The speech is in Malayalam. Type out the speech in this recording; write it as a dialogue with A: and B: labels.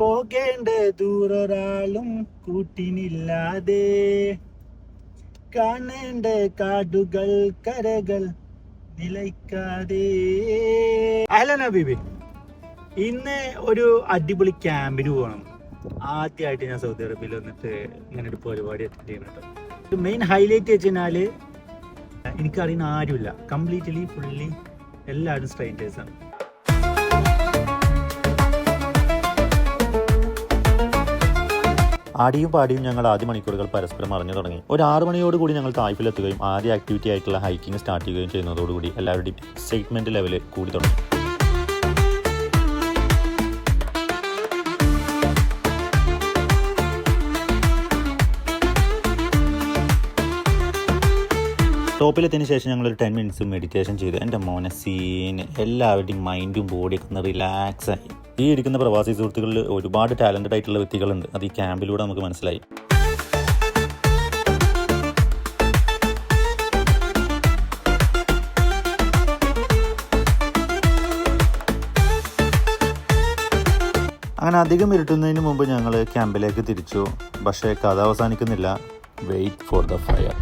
A: പോകേണ്ട ദൂരൊരാളും കൂട്ടിനില്ലാതെ കാണേണ്ട കാടുകൾ കരകൾ നിലയ്ക്കാതെ. ഹലോ നബീബി, ഇന്ന് ഒരു അടിപൊളി ക്യാമ്പിന് പോകണം. ആദ്യമായിട്ട് ഞാൻ സൗദി അറേബ്യയിൽ വന്നിട്ട് ഇങ്ങനെ ഒരു പരിപാടി അറ്റൻഡ് ചെയ്യുന്നുണ്ട്. മെയിൻ ഹൈലൈറ്റ് വെച്ച് കഴിഞ്ഞാല് എനിക്കറിയുന്ന ആരുമില്ല, കംപ്ലീറ്റ്ലി ഫുള്ളി എല്ലാവരും സ്ട്രേഞ്ചേഴ്സാണ്.
B: ആടിയും പാടിയും ഞങ്ങൾ ആദ്യ മണിക്കൂറുകൾ പരസ്പരം അറിഞ്ഞു തുടങ്ങി. ഒരു 6 മണിയോടുകൂടി ഞങ്ങൾ തായ്ഫിലെത്തുകയും ആദ്യ ആക്ടിവിറ്റി ആയിട്ടുള്ള ഹൈക്കിംഗ് സ്റ്റാർട്ട് ചെയ്യുകയും ചെയ്യുന്നതോടുകൂടി എല്ലാവരുടെയും എക്സൈറ്റ്മെന്റ് ലെവൽ കൂടി തുടങ്ങി. ടോപ്പിലെത്തിയതിന് ശേഷം ഞങ്ങളൊരു 10 മിനിറ്റ്സ് മെഡിറ്റേഷൻ ചെയ്ത് എൻ്റെ മോനെ സീന് എല്ലാവരുടെയും മൈൻഡും ബോഡിയൊക്കെ ഒന്ന് റിലാക്സ് ആയി. ഈ ഇരിക്കുന്ന പ്രവാസി സുഹൃത്തുക്കളിൽ ഒരുപാട് ടാലൻറ്റഡ് ആയിട്ടുള്ള വ്യക്തികളുണ്ട്. അത് ഈ ക്യാമ്പിലൂടെ നമുക്ക് മനസ്സിലായി. അങ്ങനെ അധികം ഇരുട്ടുന്നതിന് മുമ്പ് ഞങ്ങൾ ക്യാമ്പിലേക്ക് തിരിച്ചു. പക്ഷേ കഥ അവസാനിക്കുന്നില്ല. Wait for the fire.